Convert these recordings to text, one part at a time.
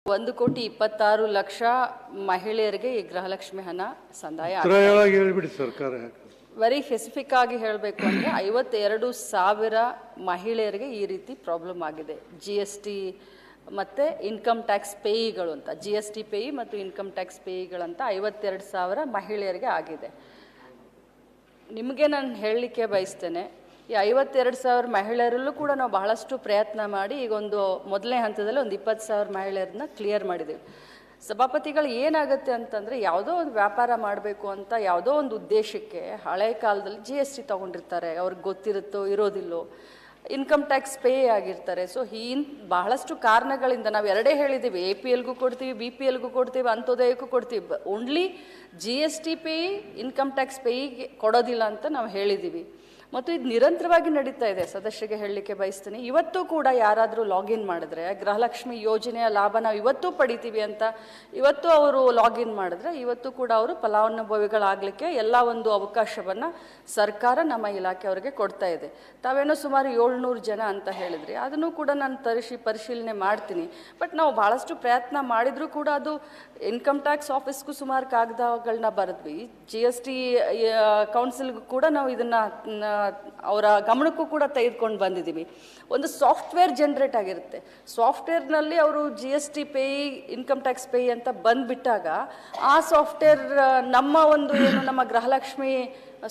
1,26,00,000 ಮಹಿಳೆಯರಿಗೆ ಈ ಗೃಹಲಕ್ಷ್ಮಿ ಹಣ ಸಂದಾಯ ಹೇಳ್ಬಿಡಿ ಸರ್ಕಾರ. ವೆರಿ ಸ್ಪೆಸಿಫಿಕ್ ಆಗಿ ಹೇಳಬೇಕು ಅಂದರೆ 52,000 ಮಹಿಳೆಯರಿಗೆ ಈ ರೀತಿ ಪ್ರಾಬ್ಲಮ್ ಆಗಿದೆ. GST ಮತ್ತು ಇನ್ಕಮ್ ಟ್ಯಾಕ್ಸ್ ಪೇಯಿಗಳು ಅಂತ, GST ಪೇಯಿ ಮತ್ತು ಇನ್ಕಮ್ ಟ್ಯಾಕ್ಸ್ ಪೇಯಿಗಳಂತ 52,000 ಮಹಿಳೆಯರಿಗೆ ಆಗಿದೆ. ನಿಮಗೆ ನಾನು ಹೇಳಲಿಕ್ಕೆ ಬಯಸ್ತೇನೆ, ಈ 52,000 ಮಹಿಳೆಯರಲ್ಲೂ ಕೂಡ ನಾವು ಬಹಳಷ್ಟು ಪ್ರಯತ್ನ ಮಾಡಿ ಈಗ ಮೊದಲನೇ ಹಂತದಲ್ಲಿ 20,000 ಮಹಿಳೆಯರನ್ನ ಕ್ಲಿಯರ್ ಮಾಡಿದ್ದೀವಿ. ಸಭಾಪತಿಗಳು ಏನಾಗುತ್ತೆ ಅಂತಂದರೆ, ಯಾವುದೋ ಒಂದು ವ್ಯಾಪಾರ ಮಾಡಬೇಕು ಅಂತ ಯಾವುದೋ ಒಂದು ಉದ್ದೇಶಕ್ಕೆ ಹಳೆ ಕಾಲದಲ್ಲಿ GST ತೊಗೊಂಡಿರ್ತಾರೆ, ಅವ್ರಿಗೆ ಗೊತ್ತಿರುತ್ತೋ ಇರೋದಿಲ್ಲೋ, ಇನ್ಕಮ್ ಟ್ಯಾಕ್ಸ್ ಪೇ ಆಗಿರ್ತಾರೆ. ಸೊ ಬಹಳಷ್ಟು ಕಾರಣಗಳಿಂದ ನಾವು ಎರಡೇ ಹೇಳಿದ್ದೀವಿ, APLಗೂ ಕೊಡ್ತೀವಿ, BPLಗೂ ಕೊಡ್ತೀವಿ, ಅಂತ್ಯೋದಯಕ್ಕೂ ಕೊಡ್ತೀವಿ. Only GST pay income tax ಪೇಯಿಗೆ ಕೊಡೋದಿಲ್ಲ ಅಂತ ನಾವು ಹೇಳಿದ್ದೀವಿ. ಮತ್ತು ಇದು ನಿರಂತರವಾಗಿ ನಡೀತಾ ಇದೆ. ಸದಸ್ಯರಿಗೆ ಹೇಳಲಿಕ್ಕೆ ಬಯಸ್ತೀನಿ, ಇವತ್ತು ಕೂಡ ಯಾರಾದರೂ ಲಾಗಿನ್ ಮಾಡಿದ್ರೆ ಗೃಹಲಕ್ಷ್ಮಿ ಯೋಜನೆಯ ಲಾಭ ನಾವು ಇವತ್ತು ಪಡಿತೀವಿ ಅಂತ ಇವತ್ತು ಅವರು ಲಾಗಿನ್ ಮಾಡಿದ್ರೆ ಇವತ್ತು ಕೂಡ ಅವರು ಫಲಾನುಭವಿಗಳಾಗಲಿಕ್ಕೆ ಎಲ್ಲ ಒಂದು ಅವಕಾಶವನ್ನು ಸರ್ಕಾರ ನಮ್ಮ ಇಲಾಖೆ ಅವರಿಗೆ ಕೊಡ್ತಾ ಇದೆ. ತಾವೇನೋ ಸುಮಾರು 700 ಜನ ಅಂತ ಹೇಳಿದ್ರಿ, ಅದನ್ನು ಕೂಡ ನಾನು ಪರಿಶೀಲನೆ ಮಾಡ್ತೀನಿ. ಬಟ್ ನಾವು ಭಾಳಷ್ಟು ಪ್ರಯತ್ನ ಮಾಡಿದರೂ ಕೂಡ ಅದು ಇನ್ಕಮ್ ಟ್ಯಾಕ್ಸ್ ಆಫೀಸ್ಗೂ ಸುಮಾರು ಕಾಗದಗಳನ್ನ ಬರೆದ್ವಿ, GST ಕೌನ್ಸಿಲ್ಗೂ ಕೂಡ ನಾವು ಇದನ್ನು ಅವರ ಗಮನಕ್ಕೂ ಕೂಡ ತೆಗೆದುಕೊಂಡು ಬಂದಿದ್ದೀವಿ. ಒಂದು ಸಾಫ್ಟ್ವೇರ್ ಜನ್ರೇಟ್ ಆಗಿರುತ್ತೆ. ಸಾಫ್ಟ್ವೇರ್ನಲ್ಲಿ ಅವರು GST Peyi income tax Peyi ಅಂತ ಬಂದುಬಿಟ್ಟಾಗ ಆ ಸಾಫ್ಟ್ವೇರ್ ನಮ್ಮ ಗೃಹಲಕ್ಷ್ಮಿ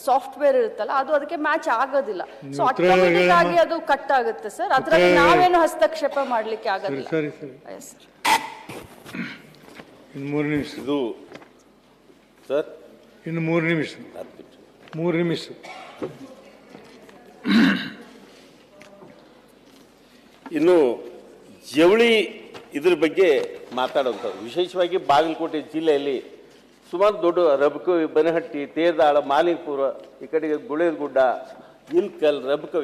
ಸಾಫ್ಟ್ವೇರ್ ಇರುತ್ತಲ್ಲ, ಅದು ಅದಕ್ಕೆ ಮ್ಯಾಚ್ ಆಗೋದಿಲ್ಲ. ಸೊ ಆಟೋಮೆಟಿಕ್ ಆಗಿ ಅದು ಕಟ್ ಆಗುತ್ತೆ ಸರ್. ಅದರಲ್ಲಿ ನಾವೇನು ಹಸ್ತಕ್ಷೇಪ ಮಾಡಲಿಕ್ಕೆ ಆಗೋದಿಲ್ಲ. ಇದು ಸರ್ ಇನ್ನು 3 ನಿಮಿಷ. ಇನ್ನು ಜವಳಿ ಇದ್ರ ಬಗ್ಗೆ ಮಾತಾಡುವಂಥದ್ದು, ವಿಶೇಷವಾಗಿ ಬಾಗಲಕೋಟೆ ಜಿಲ್ಲೆಯಲ್ಲಿ ಸುಮಾರು ದೊಡ್ಡ ರಬಕ, ಬನಹಟ್ಟಿ, ತೇರದಾಳ, ಮಾಲಿಂಗಪುರ, ಈ ಕಡೆಗೆ ಗುಳೇದಗುಡ್ಡ, ಇಲ್ಕಲ್, ರಬಕ